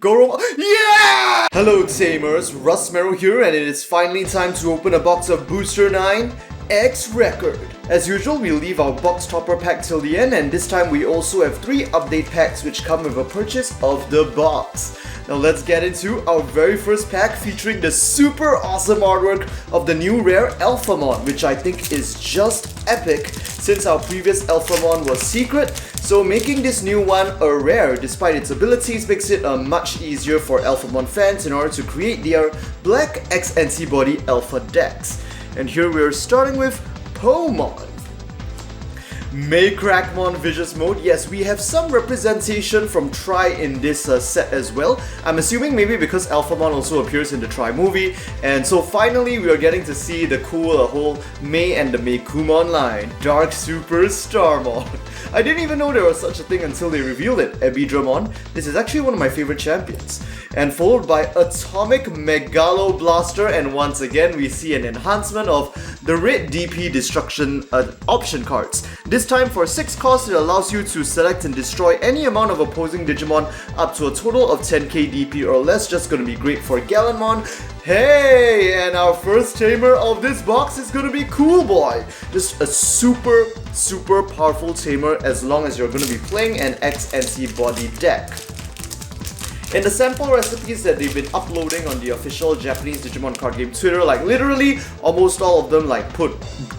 Goro. Yeah! Hello Tamers, Rusmero here, and it is finally time to open a box of Booster 9 X Record. As usual, we leave our box topper pack till the end, and this time we also have 3 update packs which come with a purchase of the box. Now let's get into our very first pack featuring the super awesome artwork of the new rare Alphamon, which I think is just epic since our previous Alphamon was secret, so making this new one a rare despite its abilities makes it much easier for Alphamon fans in order to create their Black X-Antibody Alpha decks. And here we are starting with Baihumon. MetalGarurumon Vicious Mode. Yes, we have some representation from Tri in this set as well. I'm assuming maybe because Alphamon also appears in the Tri movie, and so finally we are getting to see the cool whole Mei and the Baihumon line. Dark Super Star Mod. I didn't even know there was such a thing until they revealed it. Ebidramon. This is actually one of my favorite champions. And followed by Atomic Megalo Blaster, and once again we see an enhancement of the red DP destruction option cards. This time for 6 cost, it allows you to select and destroy any amount of opposing Digimon up to a total of 10k DP or less. Just gonna be great for Galonmon. Hey, and our first tamer of this box is gonna be Cool Boy. Just a super powerful tamer as long as you're gonna be playing an X-Antibody deck. In the sample recipes that they've been uploading on the official Japanese Digimon Card Game Twitter, like literally almost all of them like put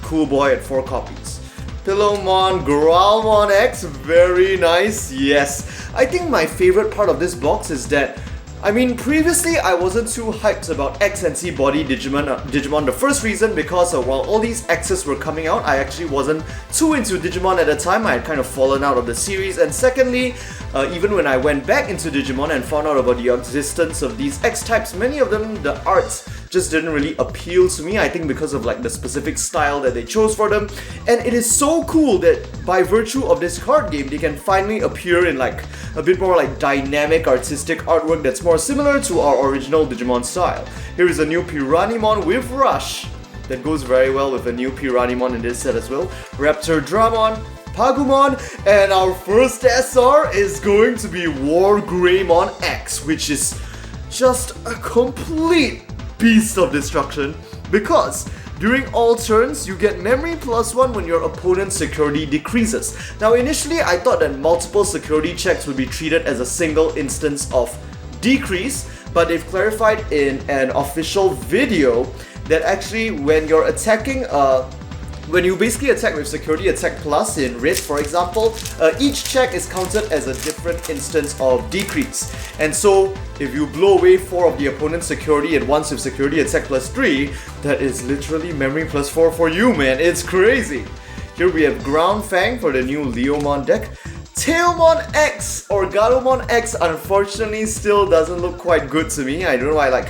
Cool Boy at 4 copies. Leomon, Wargreymon X, very nice, yes. I think my favorite part of this box is that, I mean, previously I wasn't too hyped about X-Antibody Digimon. The first reason because while all these X's were coming out, I actually wasn't too into Digimon at the time. I had kind of fallen out of the series. And secondly, even when I went back into Digimon and found out about the existence of these X-types, many of them, the arts just didn't really appeal to me. I think because of like the specific style that they chose for them. And it is so cool that by virtue of this card game, they can finally appear in like a bit more like dynamic artistic artwork that's more similar to our original Digimon style. Here is a new Piranimon with Rush that goes very well with a new Piranimon in this set as well. Raptordramon, Baihumon, and our first SR is going to be Wargreymon X, which is just a complete beast of destruction because during all turns, you get memory +1 when your opponent's security decreases. Now initially I thought that multiple security checks would be treated as a single instance of decrease, but they've clarified in an official video that actually when you're attacking when you basically attack with Security Attack Plus in red, for example, each check is counted as a different instance of decrease. And so, if you blow away 4 of the opponent's security at once with Security Attack Plus 3, that is literally memory +4 for you, man. It's crazy. Here we have Ground Fang for the new Leomon deck. Tailmon X or Galomon X unfortunately still doesn't look quite good to me. I don't know why, like,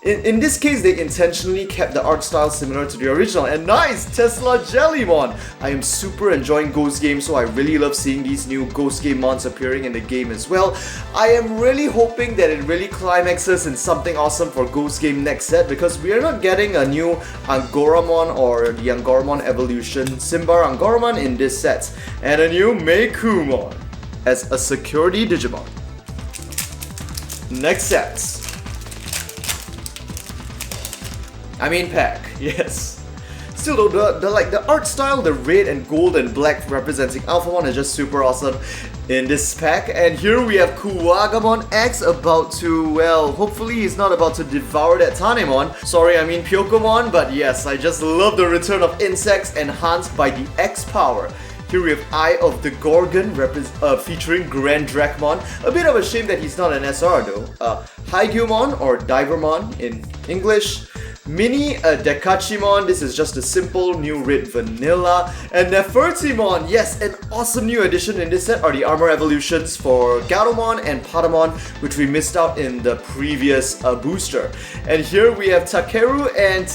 in this case, they intentionally kept the art style similar to the original. And nice! Tesla Jellymon! I am super enjoying Ghost Game, so I really love seeing these new Ghost Game mons appearing in the game as well. I am really hoping that it really climaxes in something awesome for Ghost Game next set, because we are not getting a new Angoramon or the Angoramon Evolution Simbar Angoramon in this set. And a new Baihumon as a security Digimon. Next set. I mean pack, yes. Still though, the art style, the red and gold and black representing Alphamon is just super awesome in this pack. And here we have Wargreymon X about to, well, hopefully he's not about to devour that Tanemon. Sorry, I mean Pyokomon, but yes, I just love the return of insects enhanced by the X power. Here we have Eye of the Gorgon featuring Grand Drakmon. A bit of a shame that he's not an SR though. Haigumon or Divermon in English. Mini Dekachimon, this is just a simple new red vanilla. And Nefertimon, yes, an awesome new addition in this set are the armor evolutions for Garomon and Patamon, which we missed out in the previous booster. And here we have Takeru and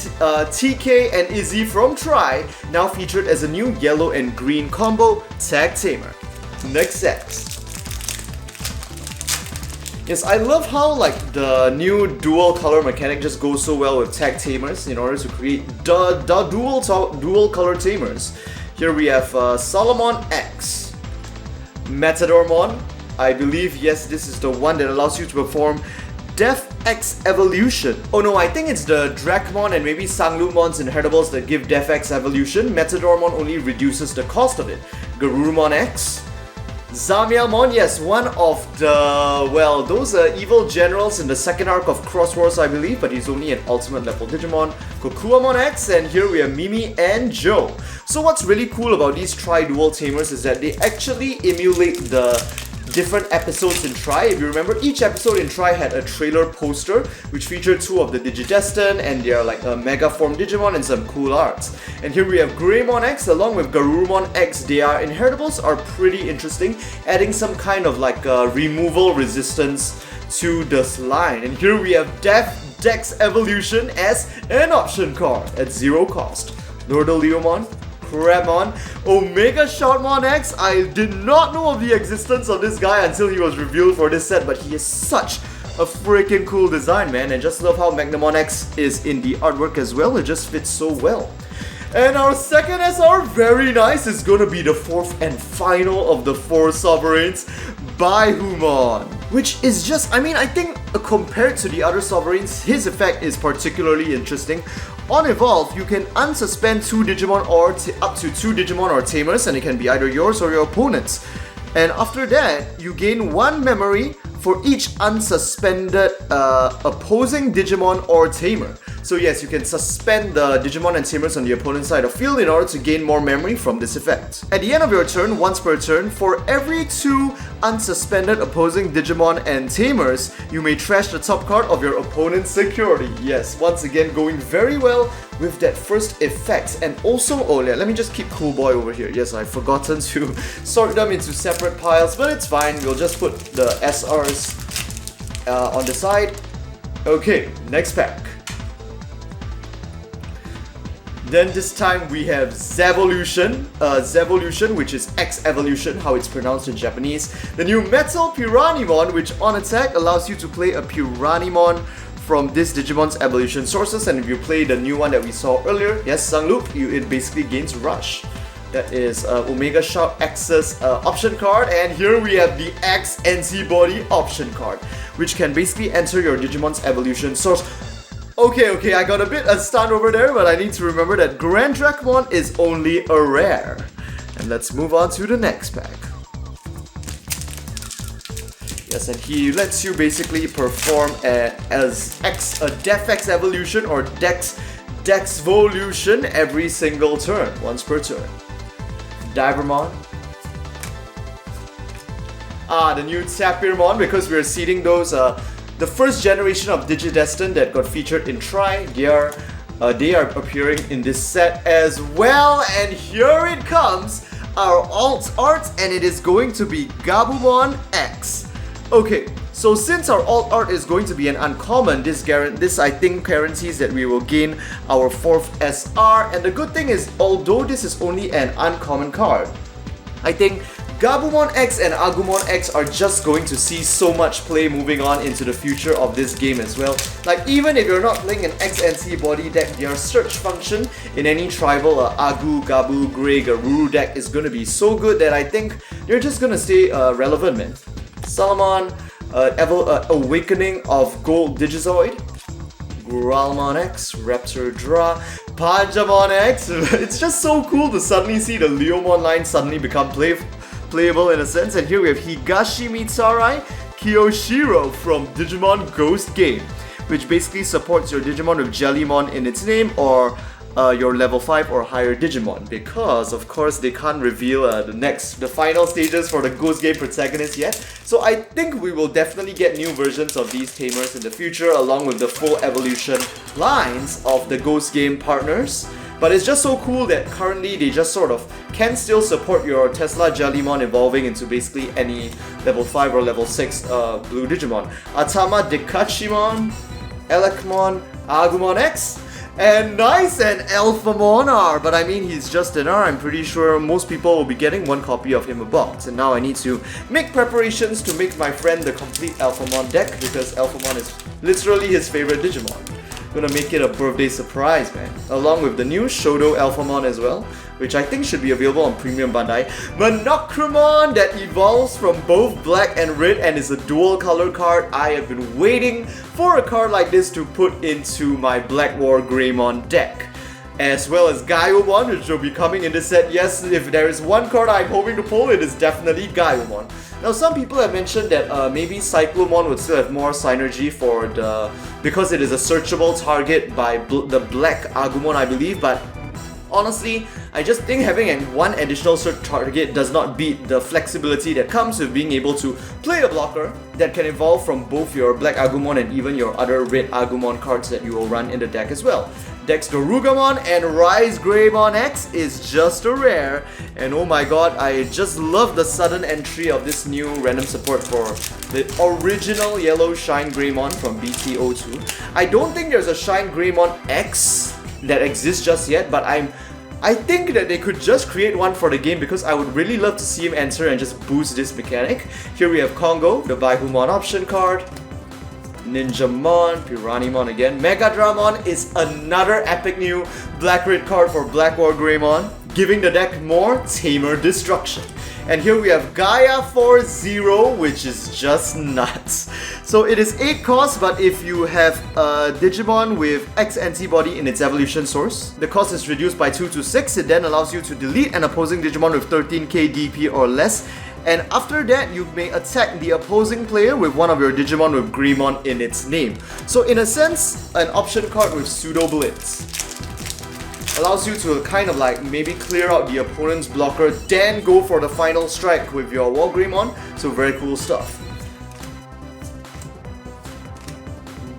TK and Izzy from Tri, now featured as a new yellow and green combo Tag Tamer. Next set. Yes, I love how like the new dual color mechanic just goes so well with tag tamers in order to create the dual color tamers. Here we have Salomon X, Matadormon, I believe, yes, this is the one that allows you to perform Def X Evolution. Oh no, I think it's the Drakmon and maybe Sanglumon's inheritables that give Def X Evolution. MetalGarurumon only reduces the cost of it. Garurumon X. Zamyamon, yes, one of the, well, those are evil generals in the second arc of Cross Wars, I believe, but he's only an ultimate level Digimon. Kokuamon X, and here we have Mimi and Joe. So what's really cool about these Tri-Dual Tamers is that they actually emulate the different episodes in Tri. If you remember, each episode in Tri had a trailer poster which featured two of the Digidestined and their like a mega form Digimon and some cool arts. And here we have Greymon X along with Garurumon X. Their inheritables are pretty interesting, adding some kind of like removal resistance to this line. And here we have Def Dex Evolution as an option card at 0 cost. Nordal Leomon, Crabmon, Omega Shoutmon X. I did not know of the existence of this guy until he was revealed for this set, but he is such a freaking cool design, man, and just love how Magnamon X is in the artwork as well. It just fits so well. And our second SR, very nice, is gonna be the fourth and final of the 4 Sovereigns, Baihumon. Which is just, I mean, I think compared to the other Sovereigns, his effect is particularly interesting. On Evolve, you can unsuspend 2 Digimon or up to 2 Digimon or Tamers, and it can be either yours or your opponent's. And after that, you gain 1 memory for each unsuspended opposing Digimon or Tamer. So yes, you can suspend the Digimon and Tamers on the opponent's side of field in order to gain more memory from this effect. At the end of your turn, once per turn, for every 2 unsuspended opposing Digimon and Tamers, you may trash the top card of your opponent's security. Yes, once again going very well with that first effect. And also, oh yeah, let me just keep Cool Boy over here. Yes, I've forgotten to sort them into separate piles, but it's fine. We'll just put the SRs on the side. Okay, next pack. Then this time we have Zevolution, which is X Evolution, how it's pronounced in Japanese. The new Metal Piranimon, which on attack allows you to play a Piranimon from this Digimon's evolution sources, and if you play the new one that we saw earlier, yes, Sangloop, it basically gains Rush. That is Omega Shout X's option card, and here we have the X-Antibody option card, which can basically enter your Digimon's evolution source. Okay, I got a bit stunned over there, but I need to remember that Grand Drakmon is only a rare. And let's move on to the next pack. Yes, and he lets you basically perform as a Def X Evolution or Dexvolution every single turn, once per turn. Divermon. The new Tapirmon, because we're seeding those the first generation of Digidestined that got featured in Tri. They are appearing in this set as well, and here it comes, our alt art, and it is going to be Gabumon X. Okay, so since our alt art is going to be an uncommon, this I think guarantees that we will gain our 4th SR, and the good thing is, although this is only an uncommon card, I think Gabumon X and Agumon X are just going to see so much play moving on into the future of this game as well. Like, even if you're not playing an X-Antibody deck, their search function in any tribal Agu, Gabu, Grey, Garuru deck is going to be so good that I think they're just going to stay relevant, man. Salamon, Awakening of Gold Digizoid, Gralmon X, Raptor Dra, Panjamon X. It's just so cool to suddenly see the Leomon line suddenly become playable in a sense. And here we have Higashi Mitsarai Kiyoshiro from Digimon Ghost Game, which basically supports your Digimon with Jellymon in its name, or your level 5 or higher Digimon, because of course they can't reveal the final stages for the Ghost Game protagonist yet. So I think we will definitely get new versions of these Tamers in the future, along with the full evolution lines of the Ghost Game partners. But it's just so cool that currently they just sort of can still support your Tesla Jellymon evolving into basically any level 5 or level 6 blue Digimon. Atama Dekachimon, Elekmon, Agumon X, and nice, and Alphamon R, but I mean he's just an R. I'm pretty sure most people will be getting one copy of him a box, and now I need to make preparations to make my friend the complete Alphamon deck, because Alphamon is literally his favorite Digimon. gonna make it a birthday surprise, man. Along with the new Shodo Alphamon as well, which I think should be available on Premium Bandai. Monochromon that evolves from both black and red and is a dual color card. I have been waiting for a card like this to put into my Black Wargreymon deck. As well as Baihumon, which will be coming in this set. Yes, if there is one card I'm hoping to pull, it is definitely Baihumon. Now, some people have mentioned that maybe Cyclomon would still have more synergy for because it is a searchable target by the Black Agumon, I believe, but honestly, I just think having one additional search target does not beat the flexibility that comes with being able to play a blocker that can evolve from both your Black Agumon and even your other Red Agumon cards that you will run in the deck as well. Digimon and Wargreymon X is just a rare, and oh my god, I just love the sudden entry of this new random support for the original Yellow Shine Greymon from BT-09. I don't think there's a Shine Greymon X that exists just yet, but I think that they could just create one for the game because I would really love to see him enter and just boost this mechanic. Here we have Kongo, the Baihumon option card. Ninjamon, Piranimon again. MetalGarurumon is another epic new black-red card for Black Wargreymon, giving the deck more tamer destruction. And here we have Gaia 4-0, which is just nuts. So it is 8 cost, but if you have a Digimon with X-Antibody in its evolution source, the cost is reduced by 2 to 6. It then allows you to delete an opposing Digimon with 13k DP or less. And after that, you may attack the opposing player with one of your Digimon with Greymon in its name. So in a sense, an option card with Pseudo Blitz allows you to kind of like maybe clear out the opponent's blocker, then go for the final strike with your Wargreymon. So very cool stuff.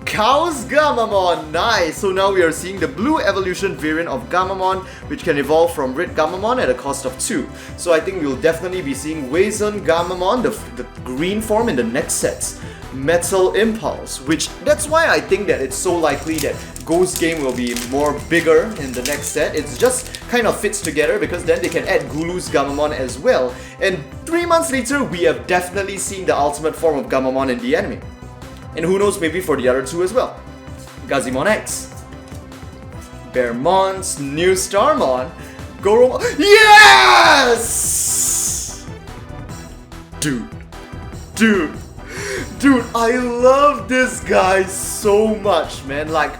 Chaos Gamamon, nice! So now we are seeing the blue evolution variant of Gamamon, which can evolve from red Gamamon at a cost of 2. So I think we'll definitely be seeing Wazen Gamamon, the green form, in the next sets. Metal Impulse, which that's why I think that it's so likely that Ghost Game will be more bigger in the next set. It just kind of fits together because then they can add Gulu's Gamamon as well. And 3 months later, we have definitely seen the ultimate form of Gamamon in the anime. And who knows, maybe for the other two as well. Digimon X, Bearmon's new Starmon, Garurumon. Yes! Dude, I love this guy so much, man. Like,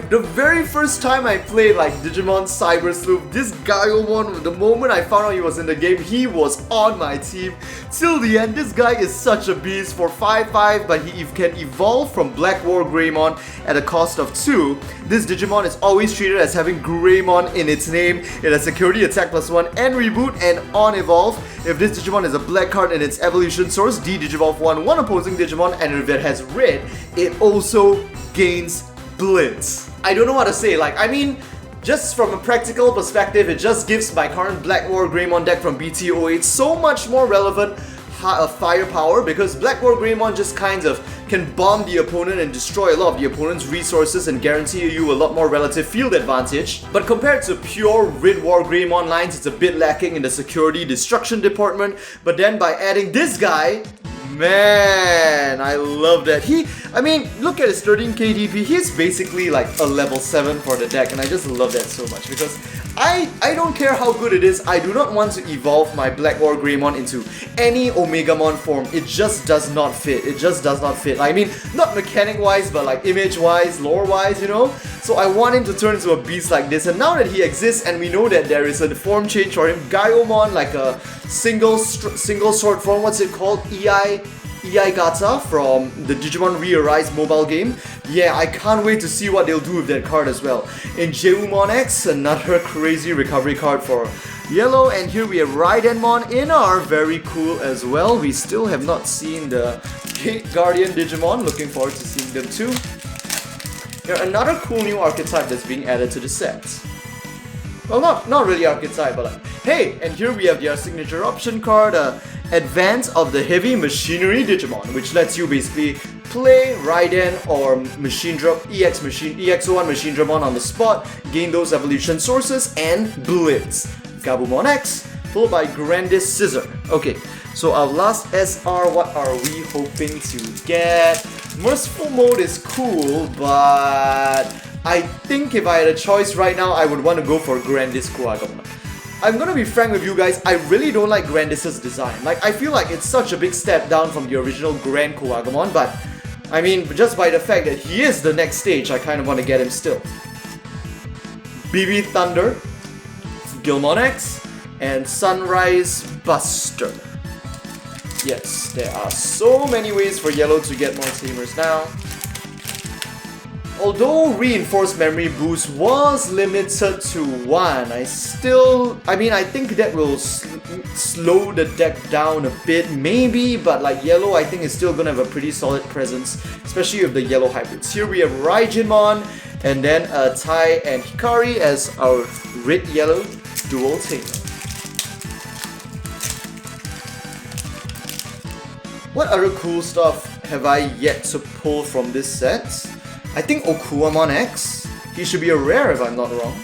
the very first time I played like Digimon Cyber Sleuth, this Baihumon, the moment I found out he was in the game, he was on my team. Till the end, this guy is such a beast for 5-5, but he can evolve from Black Wargreymon at a cost of 2. This Digimon is always treated as having Greymon in its name. It has security attack +1 and reboot and on evolve. If this Digimon is a black card in its evolution source, D-Digivolve one opposing Digimon, and if it has red, it also gains Blitz. I don't know what to say, like, I mean, just from a practical perspective, it just gives my current Black Wargreymon deck from BT-08 so much more relevant firepower, because Black Wargreymon just kind of can bomb the opponent and destroy a lot of the opponent's resources and guarantee you a lot more relative field advantage. But compared to pure Red Wargreymon lines, it's a bit lacking in the security destruction department. But then by adding this guy, man, I love that. I mean, look at his 13k DP. He's basically like a level 7 for the deck, and I just love that so much because I don't care how good it is. I do not want to evolve my Black Wargreymon into any Omegamon form. It just does not fit. It just does not fit. I mean, not mechanic-wise, but like image-wise, lore-wise, you know? So I want him to turn into a beast like this, and now that he exists and we know that there is a form change for him, Baihumon, like a single sword form, what's it called? EI Gata from the Digimon Re-Arise mobile game. Yeah, I can't wait to see what they'll do with that card as well. In Baihumon X, another crazy recovery card for yellow, and here we have Raidenmon in our very cool as well. We still have not seen the Gate Guardian Digimon, looking forward to seeing them too. Here, another cool new archetype that's being added to the set. Well, not really archetype, but like, hey, and here we have their signature option card, Advance of the Heavy Machinery Digimon, which lets you basically play Raiden or Machine Drop EX01 Machine Dramon on the spot, gain those evolution sources, and Blitz. Gabumon X, followed by Grandis Scissor. Okay, so our last SR, what are we hoping to get? Merciful Mode is cool, but I think if I had a choice right now, I would want to go for Grandis Kuwagamon. I'm gonna be frank with you guys, I really don't like Grandis' design. Like, I feel like it's such a big step down from the original Grand Kuwagamon, but I mean, just by the fact that he is the next stage, I kind of want to get him still. BB Thunder, Digimon X, and Sunrise Buster. Yes, there are so many ways for Yellow to get more tamers now. Although Reinforced Memory Boost was limited to 1, I think that will slow the deck down a bit, maybe, but like Yellow I think is still gonna have a pretty solid presence, especially with the Yellow hybrids. Here we have Raijinmon, and then Tai and Hikari as our red-yellow dual tamer. What other cool stuff have I yet to pull from this set? I think Wargreymon X. He should be a rare if I'm not wrong.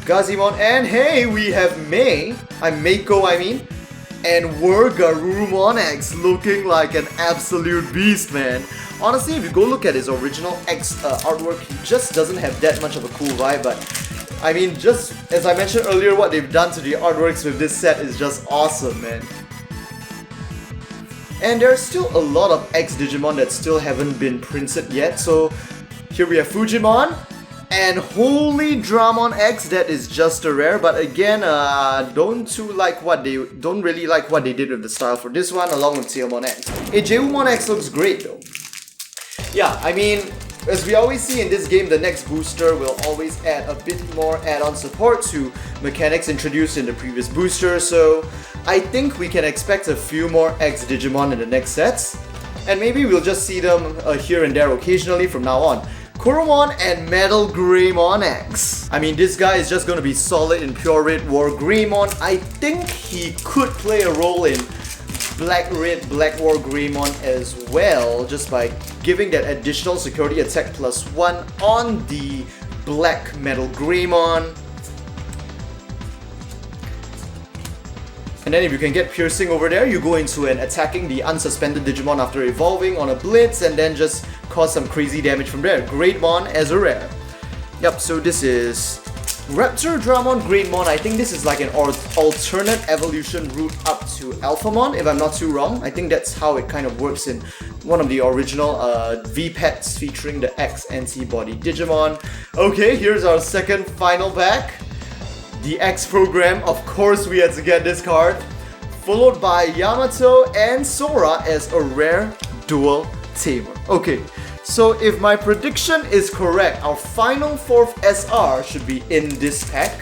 Gazimon, and hey, we have Meiko, and Wargreymon X looking like an absolute beast, man. Honestly, if you go look at his original X artwork, he just doesn't have that much of a cool vibe, but I mean, just as I mentioned earlier, what they've done to the artworks with this set is just awesome, man. And there's still a lot of X Digimon that still haven't been printed yet, so here we have Fujimon and Holy Dramon X, that is just a rare, but again, don't really like what they did with the style for this one, along with Leomon X. Baihumon X looks great though. Yeah, I mean, as we always see in this game, the next booster will always add a bit more add-on support to mechanics introduced in the previous booster, so I think we can expect a few more X Digimon in the next sets, and maybe we'll just see them here and there occasionally from now on. Kurumon and MetalGarurumon X. I mean, this guy is just going to be solid in pure red Wargreymon. I think he could play a role in Black Wargreymon as well, just by giving that additional security attack +1 on the Black MetalGarurumon. And then if you can get piercing over there, you go into an attacking the unsuspended Digimon after evolving on a blitz and then just cause some crazy damage from there. Greatmon as a rare. Yep, so this is Raptor Dramon Greatmon. I think this is like an alternate evolution route up to Alphamon, if I'm not too wrong. I think that's how it kind of works in one of the original V-Pets featuring the X-Antibody Digimon. Okay, here's our second final pack. The X program, of course we had to get this card, followed by Yamato and Sora as a rare dual tamer. Okay, so if my prediction is correct, our final 4th SR should be in this pack.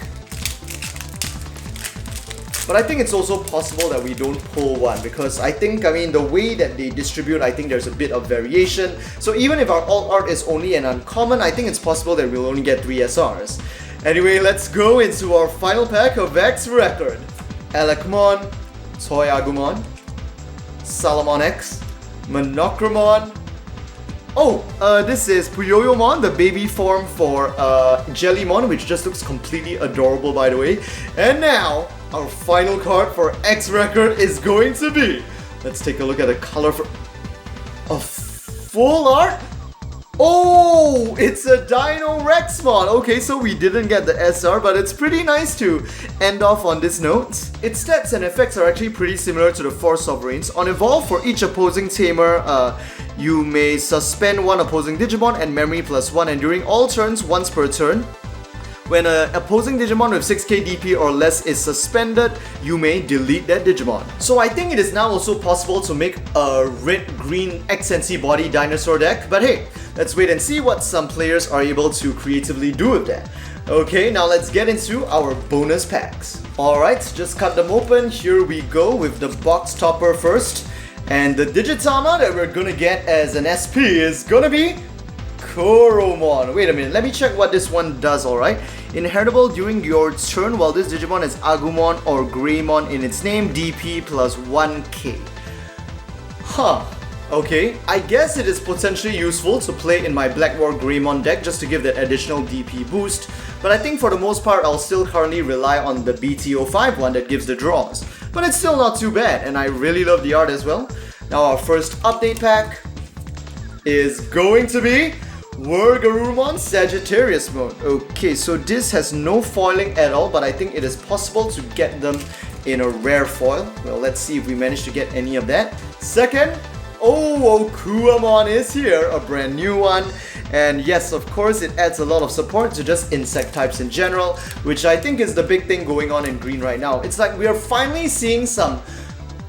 But I think it's also possible that we don't pull one, because I mean, the way that they distribute, I think there's a bit of variation. So even if our alt art is only an uncommon, I think it's possible that we'll only get 3 SRs. Anyway, let's go into our final pack of X Record. Alakmon, Toyagumon, Salamon X, Monochromon. Oh, this is Puyoyomon, the baby form for Jellymon, which just looks completely adorable, by the way. And now, our final card for X Record is going to be... Let's take a look at the color for... a full art? Oh, it's a Dino Rexmon! Okay, so we didn't get the SR, but it's pretty nice to end off on this note. Its stats and effects are actually pretty similar to the 4 Sovereigns. On Evolve, for each opposing tamer, you may suspend 1 opposing Digimon and memory +1, and during all turns, once per turn, when an opposing Digimon with 6k DP or less is suspended, you may delete that Digimon. So I think it is now also possible to make a red-green X-Antibody dinosaur deck, but hey, let's wait and see what some players are able to creatively do with that. Okay, now let's get into our bonus packs. Alright, just cut them open. Here we go with the box topper first. And the Digitama that we're gonna get as an SP is gonna be Kurumon. Wait a minute, let me check what this one does, alright? Inheritable during your turn while this Digimon has Agumon or Greymon in its name, DP +1k. Huh. Okay, I guess it is potentially useful to play in my Black Wargreymon deck just to give that additional DP boost, but I think for the most part I'll still currently rely on the BT-09 one that gives the draws. But it's still not too bad, and I really love the art as well. Now our first update pack. is going to be Wargreymon Sagittarius mode. Okay, so this has no foiling at all, but I think it is possible to get them in a rare foil. Well, let's see if we manage to get any of that. Second, Ouryuken is here, a brand new one. And yes, of course, it adds a lot of support to just insect types in general, which I think is the big thing going on in green right now. It's like we are finally seeing some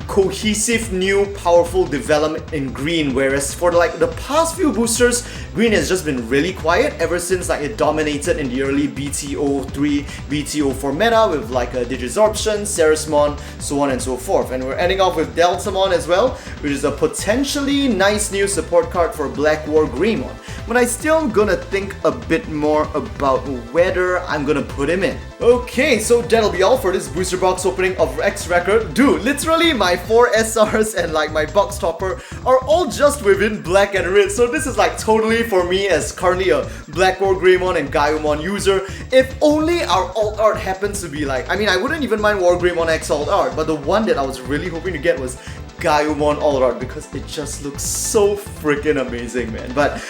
cohesive, new, powerful development in green, whereas for like the past few boosters, green has just been really quiet ever since like it dominated in the early BT-03, BT-04 meta with like a Digisorption, Ceresmon, so on and so forth. And we're ending off with Deltamon as well, which is a potentially nice new support card for Black Wargreymon. But I still am gonna think a bit more about whether I'm gonna put him in. Okay, so that'll be all for this booster box opening of X Record. Dude, literally my 4 SRs and like my box topper are all just within black and red, so this is like totally for me as currently a Black Wargreymon and Baihumon user. If only our alt art happens to be like, I mean, I wouldn't even mind Wargreymon X alt art, but the one that I was really hoping to get was Baihumon alt art because it just looks so freaking amazing, man. But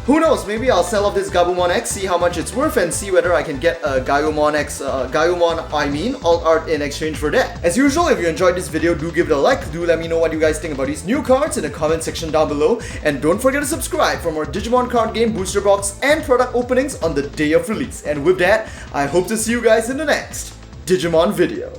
who knows, maybe I'll sell off this Baihumon X, see how much it's worth, and see whether I can get a Baihumon X, alt art in exchange for that. As usual, if you enjoyed this video, do give it a like, do let me know what you guys think about these new cards in the comment section down below, and don't forget to subscribe for more Digimon Card Game booster box and product openings on the day of release. And with that, I hope to see you guys in the next Digimon video.